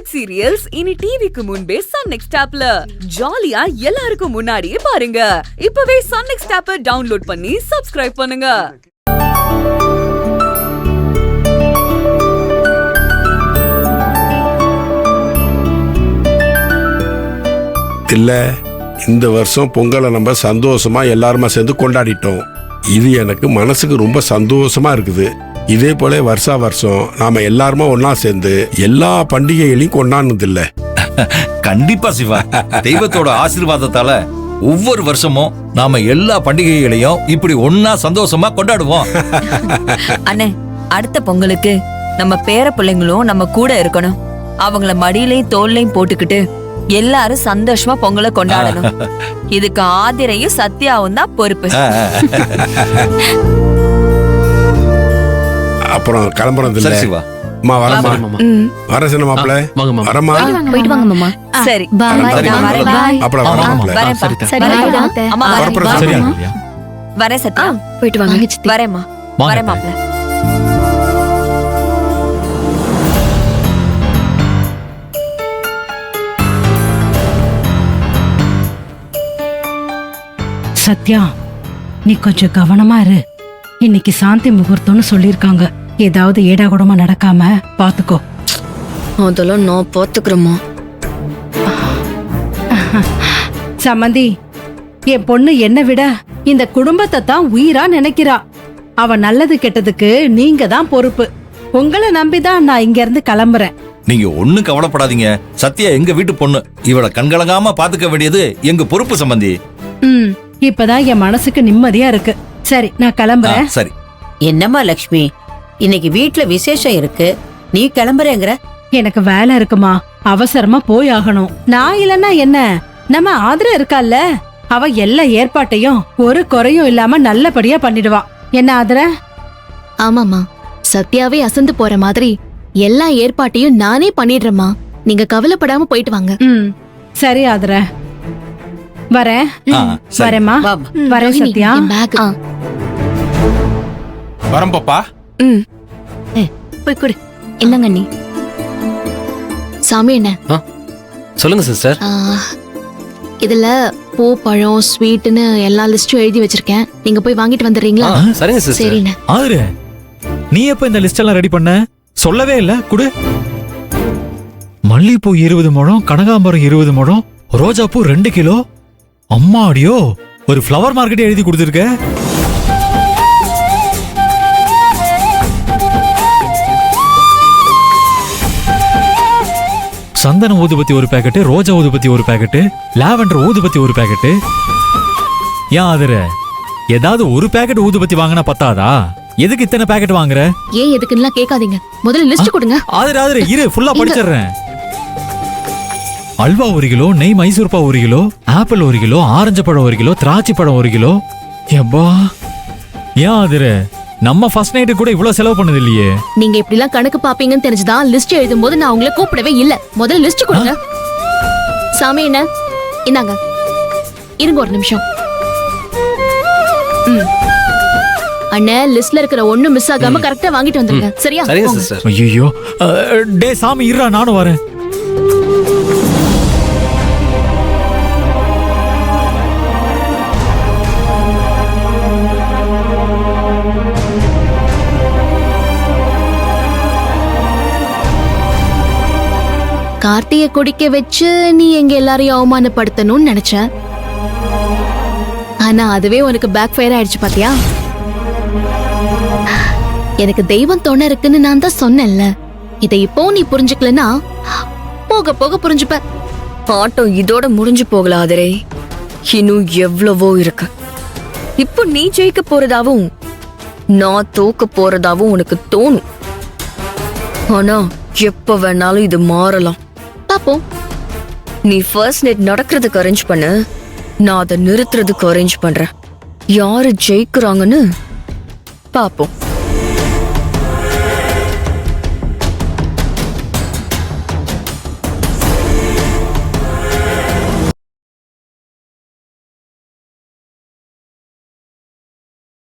South serials இனி டிவிக்கு முன்பே சன் நெக்ஸ்ட் ஆப்ல ஜாலியா எல்லாருக்கும் முன்னாடியே பாருங்க. இப்பவே சன் நெக்ஸ்ட் ஆப்பை டவுன்லோட் பண்ணி சப்ஸ்கிரைப் பண்ணுங்க. இல்ல, இந்த வருஷம் பொங்கலை நம்ம சந்தோஷமா எல்லாருமா சேர்ந்து கொண்டாடிட்டோம். இது எனக்கு மனசுக்கு ரொம்ப சந்தோஷமா இருக்குது. இதே போல வருஷா வருஷம் நாம எல்லாருமா ஒன்னா சேர்ந்து எல்லா பண்டிகைகளையும் கொண்டாடுனது இல்ல. கண்டிப்பா சிவா, தெய்வத்தோட ஆசீர்வாதத்தால ஒவ்வொரு வருஷமும் நாம எல்லா பண்டிகைகளையும் இப்படி ஒன்னா சந்தோஷமா கொண்டாடுவோம். அண்ணே, அடுத்த பொங்கலுக்கு நம்ம பேர பிள்ளைங்களும் நம்ம கூட இருக்கணும். அவங்கள மடியிலையும் தோல்லையும் போட்டுக்கிட்டு எல்லாரும் சந்தோஷமா பொங்கலை கொண்டாடணும். இதுக்கு ஆதிரையும் சத்யாவும் தான் பொறுப்பு. அப்புறம் கிளம்புறது இல்ல சிவா. வரமா வர சின்ன மாப்பிள்ள வரமா போயிட்டு வாங்க மாமா. சரி அப்புறம் வரேன் சத்யா. போயிட்டு வாங்க. வரேம்மா. வரேன் மாப்பிள்ள. சத்யா, நீ கொஞ்சம் கவனமா இரு. இன்னைக்கு சாந்தி முகூர்த்தம்னு சொல்லிருக்காங்க. ஏதாவது ஏடாகூடமா நடக்காம பாத்துக்கோ. அதெல்லாம் நான் பாத்துக்கிறேம்மா. சம்மந்தி, என் பொண்ணு என்ன விட இந்த குடும்பத்தை தான் உயிரா நினைக்கிறா. அவ நல்லது கெட்டதுக்கு நீங்க தான் பொறுப்பு. உங்களை நம்பிதான் நான் இங்க இருந்து கிளம்புறேன். நீங்க ஒண்ணும் கவலைப்படாதீங்க. சத்யா எங்க வீட்டு பொண்ணு. இவளை கண்கலங்காம பாத்துக்க வேண்டியது எங்க பொறுப்பு சம்பந்தி. இப்பதான் என் மனசுக்கு நிம்மதியா இருக்கு. சரி, நான் கிளம்புறேன். சரி. என்னம்மா லக்ஷ்மி, இன்னைக்கு வீட்ல விசேஷம் இருக்கு, நீ கிளம்புறேங்கிற? எனக்கு வேலை இருக்குமா, அவசரமா போய் ஆகணும். நான் இல்லன்னா என்ன, நம்ம ஆதரவு இருக்கால்ல, அவ எல்லா ஏற்பாட்டையும் ஒரு குறையும் இல்லாம நல்லபடியா பண்ணிடுவா. என்ன ஆதர? ஆமாமா, சத்யாவே அசந்து போற மாதிரி எல்லா ஏற்பாட்டையும் நானே பண்ணிடுறேம்மா. நீங்க கவலைப்படாம போயிட்டு வாங்க. சரி ஆதர, வரேன். வரேம்மா. வரேன் சத்யா. வரம் பாப்பா. போய் கொடு. என்னங்க நீ சாமி என்ன சொல்லுங்க சிஸ்டர். இதுல பூ பழம் ஸ்வீட்னு எல்லா லிஸ்டும் எழுதி வச்சிருக்கேன். நீங்க போய் வாங்கிட்டு வந்துடுறீங்களா? சரிங்க சிஸ்டர். சரிண்ணே. ஆதிரே, நீ எப்ப இந்த லிஸ்ட் எல்லாம் ரெடி பண்ண? சொல்லவே இல்ல. குடு. மல்லிப்பூ 20 முழம், கனகாம்பரம் 20 முழம், ரோஜாப்பூ 2 கிலோ. அம்மாடியோ, ஒரு ஃப்ளவர் மார்க்கெட் எழுதி கொடுத்துருக்க. சந்தன ஊதுபத்தி ஒரு பேக்கெட், ரோஜா ஊதுபத்தி ஒரு பேக்கெட், லாவெண்டர் ஊதுபத்தி ஒரு பேக்கெட். ஏன் ஆதிர, ஏதாவது ஒரு பேக்கெட் ஊதுபத்தி வாங்கினா பத்தாதா? எதுக்கு இத்தனை பேக்கெட் வாங்குற? ஏன் எதுக்குன்னு கேட்காதீங்க, முதல்ல லிஸ்ட் கொடுங்க. ஆதிர ஆதிர இரு, ஃபுல்லா படிச்சிடுறேன். அல்வா 1 கிலோ, நெய் Mysore pak 1 kilo, apple 1 kilo, orange பழம் 1 கிலோ, திராட்சை பழம் 1 கிலோ. எப்பா, ஏன் ஆதிர, நம்ம ஃபர்ஸ்ட் நைட்டு கூட இவ்வளவு செலவு பண்ணது இல்லையே. நீங்க இப்படி எல்லாம் கணக்கு பாப்பீங்கன்னு தெரிஞ்சுதான் லிஸ்ட் எழுதும் போது நான் உங்களை கூப்பிடவே இல்ல. முதல்ல லிஸ்ட் கொடுங்க. சாமி என்ன, இந்தாங்க. இருங்க ஒரு நிமிஷம். அண்ணே, லிஸ்ட்ல இருக்கிற ஒண்ணு மிஸ் ஆகாம கரெக்டா வாங்கிட்டு வந்துருங்க. சரியா? சரிங்க சிஸ்டர். ஐயோ, டே சாமி இருடா, நானும் வரேன். கார்த்தியை குடிக்க வச்சு நீ எங்க எல்லாரையும் அவமானப்படுத்தணும்னு நினைச்ச. ஆனா அதுவே உனக்கு பேக் ஃபயர் ஆயிடுச்சு பாத்தியா? எனக்கு தெய்வம் துணை இருக்குன்னு நான் தான் சொன்னேன்ல. இதை இப்போ நீ புரிஞ்சுக்கலன்னா போக போக புரிஞ்சுப்ப. ஆட்டம் இதோட முடிஞ்சு போகல ஆதிரே. இன்னும் எவ்வளவோ இருக்கு. இப்போ நீ ஜெயிக்க போறதாவும் நான் தோக்க போறதாவும் உனக்கு தோணும். ஆனா எப்ப வேணாலும் இது மாறலாம். பாப்போம். நீ ஃபர்ஸ்ட் நைட் நடக்கிறதுக்கு அரேஞ்ச் பண்ணு, நான் அதை நிறுத்துறதுக்கு அரேஞ்ச் பண்றேன். யாரு ஜெயிக்கிறாங்கன்னு பாப்போம்.